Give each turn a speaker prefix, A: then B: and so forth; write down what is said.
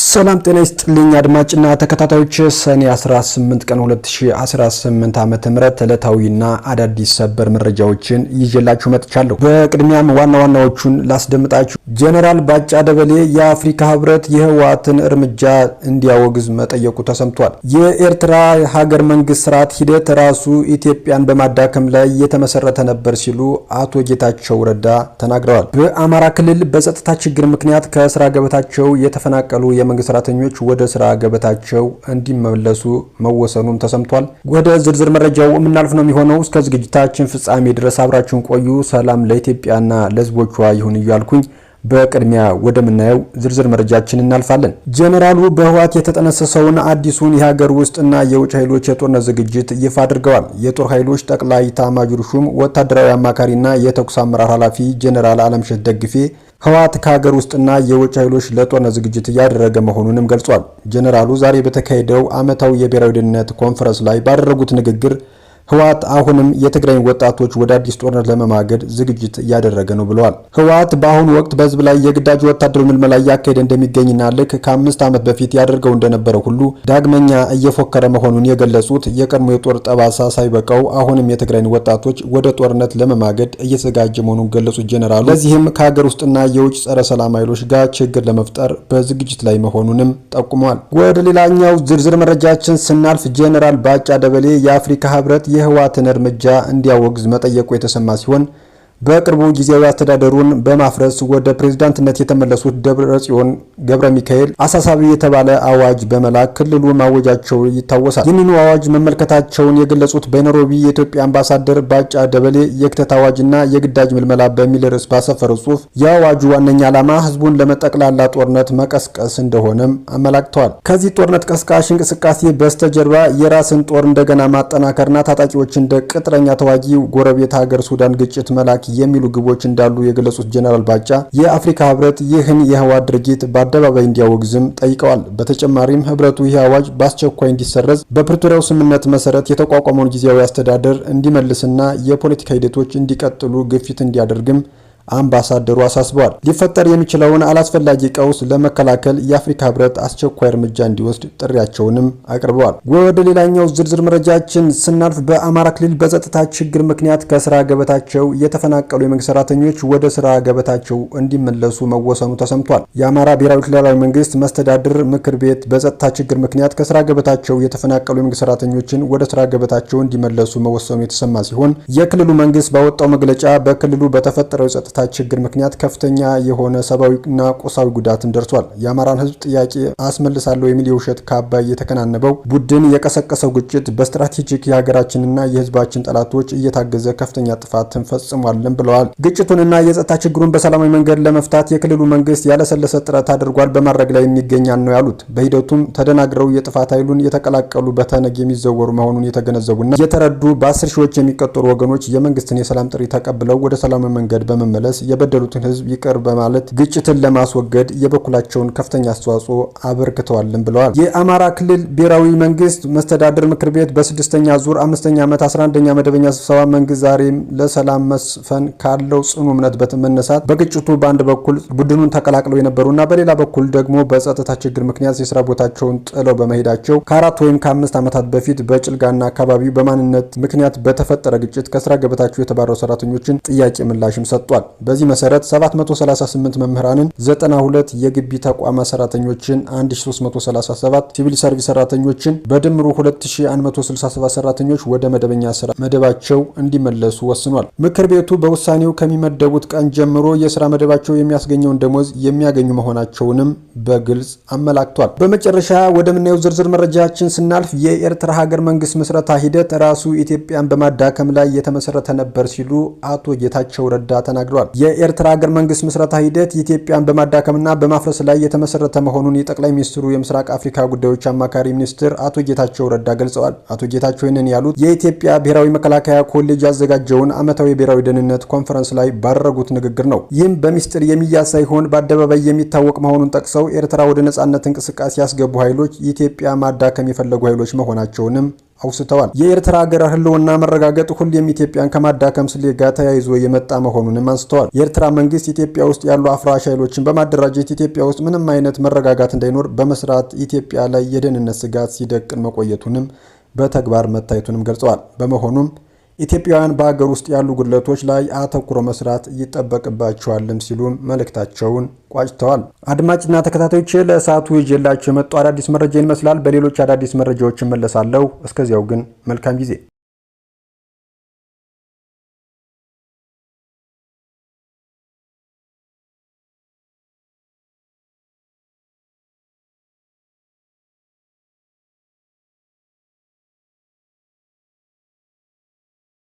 A: ሰላም ጤና ይስጥልኝ አድማጭና ተከታታዮች ሰኔ 18 ቀን 2018 ዓመተ ምህረት ዕለታዊና አዳዲስ ሰበር መረጃዎችን ይዤላችሁ መጥቻለሁ። በቅድሚያም ዋናዎቹን ላስደምጣችሁ። ጀነራል ባጫ ደበሌ የአፍሪካ ህብረት የህወሓትን እርምጃ እንዲያወግዝ መጠየቁ ተሰምቷል። የኤርትራ ሀገር መንግስት ስርዓት ሂደት ራሱ ኢትዮጵያን በማዳከም ላይ የተመሰረተ ነበር ሲሉ አቶ ጌታቸው ረዳ ተናግረዋል። በአማራ ክልል በጸጥታ ችግር ምክንያት ከስራ ገበታቸው የተፈናቀሉ የመንግስት ሰራተኞች ወደ ስራ ገበታቸው እንዲመለሱ መወሰኑም ተሰምቷል። ወደ ዝርዝር መረጃው የምናልፍ ነው የሚሆነው። እስከ ዝግጅታችን ፍጻሜ ድረስ አብራችሁን ቆዩ። ሰላም ለኢትዮጵያና ለህዝቦቿ ይሁን እያልኩኝ በቅድሚያ ወደምናየው ዝርዝር መረጃችን እናልፋለን። ጀነራሉ በህወሓት የተጠነሰሰውን አዲሱን የሀገር ውስጥና የውጭ ኃይሎች የጦርነት ዝግጅት ይፋ አድርገዋል። የጦር ኃይሎች ጠቅላይ ኤታማዦር ሹም ወታደራዊ አማካሪና የተኩስ አመራር ኃላፊ ጀነራል አለምሸት ደግፌ ህወሓት ከሀገር ውስጥና የውጭ ኃይሎች ለጦርነት ዝግጅት እያደረገ መሆኑንም ገልጿል። ጀነራሉ ዛሬ በተካሄደው ዓመታዊ የብሔራዊ ደህንነት ኮንፈረንስ ላይ ባደረጉት ንግግር ህወሓት አሁንም የትግራይ ወጣቶች ወደ አዲስ ጦርነት ለመማገድ ዝግጅት እያደረገ ነው ብለዋል። ህወሓት በአሁኑ ወቅት በህዝብ ላይ የግዳጅ ወታደራዊ ምልመላ እያካሄደ እንደሚገኝና ልክ ከ5 ዓመት በፊት ያደርገው እንደነበረው ሁሉ ዳግመኛ እየፎከረ መሆኑን የገለጹት የቀድሞ የጦር ጠባሳ ሳይበቃው አሁንም የትግራይ ወጣቶች ወደ ጦርነት ለመማገድ እየተዘጋጀ መሆኑን ገለጹት ጀነራሉ። ለዚህም ከሀገር ውስጥና የውጭ ጸረ ሰላም ኃይሎች ጋር ችግር ለመፍጠር በዝግጅት ላይ መሆኑንም ጠቁመዋል። ወደ ሌላኛው ዝርዝር መረጃችን ስናልፍ ጀነራል ባጫ ደበሌ የአፍሪካ ህብረት የህወሓትን እርምጃ እንዲያወግዝ መጠየቁ የተሰማ ሲሆን በቅርቡ ጊዜያዊ አስተዳደሩን በማፍረስ ወደ ፕሬዝዳንትነት የተመለሱት ደብረጽዮን ገብረ ሚካኤል አሳሳቢ የተባለ አዋጅ በመላክ ክልሉ ማወጃቸው ይታወሳል። ይህንኑ አዋጅ መመልከታቸውን የገለጹት በናይሮቢ የኢትዮጵያ አምባሳደር ባጫ ደበሌ የክተት አዋጅና የግዳጅ ምልመላ በሚል ርዕስ ባሰፈረው ጽሑፍ የአዋጁ ዋነኛ ዓላማ ህዝቡን ለመጠቅላላ ጦርነት መቀስቀስ እንደሆነም አመላክተዋል። ከዚህ ጦርነት ቀስቃሽ እንቅስቃሴ በስተጀርባ የራስን ጦር እንደገና ማጠናከርና ታጣቂዎች እንደ ቅጥረኛ ተዋጊ ጎረቤት ሀገር ሱዳን ግጭት መላክ የሚሉ ግቦች እንዳሉ የገለጹት ጀነራል ባጫ የአፍሪካ ህብረት ይህን የህወሓት ድርጊት በአደባባይ እንዲያወግዝም ጠይቀዋል። በተጨማሪም ህብረቱ ይህ አዋጅ በአስቸኳይ እንዲሰረዝ፣ በፕሪቶሪያው ስምምነት መሰረት የተቋቋመውን ጊዜያዊ አስተዳደር እንዲመልስና የፖለቲካ ሂደቶች እንዲቀጥሉ ግፊት እንዲያደርግም አምባሳደሩ አሳስበዋል። ሊፈጠር የሚችለውን አላስፈላጊ ቀውስ ለመከላከል የአፍሪካ ህብረት አስቸኳይ እርምጃ እንዲወስድ ጥሪያቸውንም አቅርበዋል። ወደ ሌላኛው ዝርዝር መረጃችን ስናልፍ በአማራ ክልል በጸጥታ ችግር ምክንያት ከስራ ገበታቸው የተፈናቀሉ የመንግስት ሰራተኞች ወደ ስራ ገበታቸው እንዲመለሱ መወሰኑ ተሰምቷል። የአማራ ብሔራዊ ክልላዊ መንግስት መስተዳድር ምክር ቤት በጸጥታ ችግር ምክንያት ከስራ ገበታቸው የተፈናቀሉ የመንግስት ሰራተኞችን ወደ ስራ ገበታቸው እንዲመለሱ መወሰኑ የተሰማ ሲሆን የክልሉ መንግስት ባወጣው መግለጫ በክልሉ በተፈጠረው የጸጥታ ችግር ምክንያት ከፍተኛ የሆነ ሰብአዊና ቁሳዊ ጉዳትን ደርሷል። የአማራን ህዝብ ጥያቄ አስመልሳለሁ የሚል የውሸት ካባ የተከናነበው ቡድን የቀሰቀሰው ግጭት በስትራቴጂክ የሀገራችንና የህዝባችን ጠላቶች እየታገዘ ከፍተኛ ጥፋትን ፈጽሟልን ብለዋል። ግጭቱንና የጸጥታ ችግሩን በሰላማዊ መንገድ ለመፍታት የክልሉ መንግስት ያለሰለሰ ጥረት አድርጓል በማድረግ ላይ የሚገኛል ነው ያሉት። በሂደቱም ተደናግረው የጥፋት ኃይሉን የተቀላቀሉ በተነግ የሚዘወሩ መሆኑን የተገነዘቡና የተረዱ በ10 ሺዎች የሚቆጠሩ ወገኖች የመንግስትን የሰላም ጥሪ ተቀብለው ወደ ሰላማዊ መንገድ በመመለስ የበደሉትን ህዝብ ይቅር በማለት ግጭትን ለማስወገድ የበኩላቸውን ከፍተኛ አስተዋጽኦ አበርክተዋልን ብለዋል። የአማራ ክልል ብሔራዊ መንግስት መስተዳድር ምክር ቤት በ6ኛ ዙር 5ኛ ዓመት 11ኛ መደበኛ ስብሰባ መንግስት ዛሬም ለሰላም መስፈን ካለው ጽኑ እምነት በመነሳት በግጭቱ በአንድ በኩል ቡድኑን ተቀላቅለው የነበሩና በሌላ በኩል ደግሞ በጸጥታ ችግር ምክንያት የስራ ቦታቸውን ጥለው በመሄዳቸው ከ4 ወይም ከ5 ዓመታት በፊት በጭልጋና አካባቢው በማንነት ምክንያት በተፈጠረ ግጭት ከስራ ገበታቸው የተባረሩ ሰራተኞችን ጥያቄ ምላሽም ሰጥቷል። በዚህ መሰረት 738 መምህራንን፣ 92 የግቢ ተቋማት ሰራተኞችን፣ 1337 ሲቪል ሰርቪስ ሰራተኞችን በድምሩ 2167 ሰራተኞች ወደ መደበኛ ስራ መደባቸው እንዲመለሱ ወስኗል። ምክር ቤቱ በውሳኔው ከሚመደቡት ቀን ጀምሮ የስራ መደባቸው የሚያስገኘውን ደሞዝ የሚያገኙ መሆናቸውንም በግልጽ አመላክቷል። በመጨረሻ ወደምናየው ዝርዝር መረጃችን ስናልፍ የኤርትራ ሀገር መንግስት ምስረታ ሂደት ራሱ ኢትዮጵያን በማዳከም ላይ የተመሰረተ ነበር ሲሉ አቶ ጌታቸው ረዳ ተናግረዋል። የኤርትራ ሀገር መንግስት ምስረታ ሂደት ኢትዮጵያን በማዳከምና በማፍረስ ላይ የተመሰረተ መሆኑን የጠቅላይ ሚኒስትሩ የምስራቅ አፍሪካ ጉዳዮች አማካሪ ሚኒስትር አቶ ጌታቸው ረዳ ገልጸዋል። አቶ ጌታቸው ይህንን ያሉት የኢትዮጵያ ብሔራዊ መከላከያ ኮሌጅ ያዘጋጀውን ዓመታዊ ብሔራዊ ደህንነት ኮንፈረንስ ላይ ባደረጉት ንግግር ነው። ይህም በሚስጥር የሚያዝ ሳይሆን በአደባባይ የሚታወቅ መሆኑን ጠቅሰው ኤርትራ ወደ ነጻነት እንቅስቃሴ ያስገቡ ኃይሎች ኢትዮጵያ ማዳከም የፈለጉ ኃይሎች መሆናቸውንም አውስተዋል። የኤርትራ ሀገር ህልውና መረጋገጥ ሁሌም ኢትዮጵያን ከማዳከም ስሌት ጋር ተያይዞ የመጣ መሆኑንም አንስተዋል። የኤርትራ መንግስት ኢትዮጵያ ውስጥ ያሉ አፍራሽ ኃይሎችን በማደራጀት ኢትዮጵያ ውስጥ ምንም አይነት መረጋጋት እንዳይኖር በመስራት ኢትዮጵያ ላይ የደህንነት ስጋት ሲደቅን መቆየቱንም በተግባር መታየቱንም ገልጸዋል። በመሆኑም ኢትዮጵያውያን በሀገር ውስጥ ያሉ ጉድለቶች ላይ አተኩሮ መስራት ይጠበቅባቸዋልም ሲሉም መልእክታቸውን ቋጭተዋል። አድማጭና ተከታታዮች ለሰዓቱ ይዤላችሁ የመጡ አዳዲስ መረጃ ይመስላል። በሌሎች አዳዲስ መረጃዎች እመለሳለሁ። እስከዚያው ግን መልካም ጊዜ